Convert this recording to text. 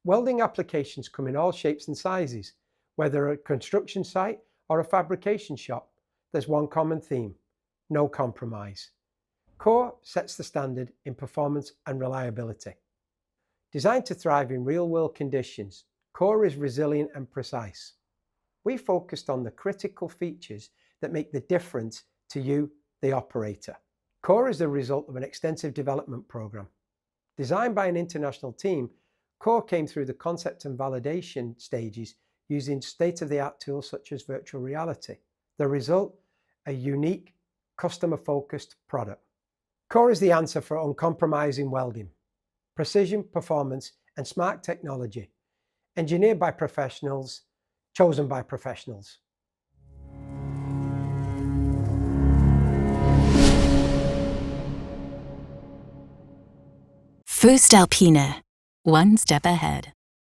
Welding applications come in all shapes and sizes. Whether a construction site or a fabrication shop, there's one common theme: no compromise. Core sets the standard in performance and reliability. Designed to thrive in real-world conditions, Core is resilient and precise. We focused on the critical features that make the difference to you, the operator. Core is the result of an extensive development program. Designed by an international team, Core came through the concept and validation stages using state-of-the-art tools such as virtual reality. The result, a unique, customer-focused product. Core is the answer for uncompromising welding. Precision, performance, and smart technology. Engineered by professionals, chosen by professionals. voestalpine, one step ahead.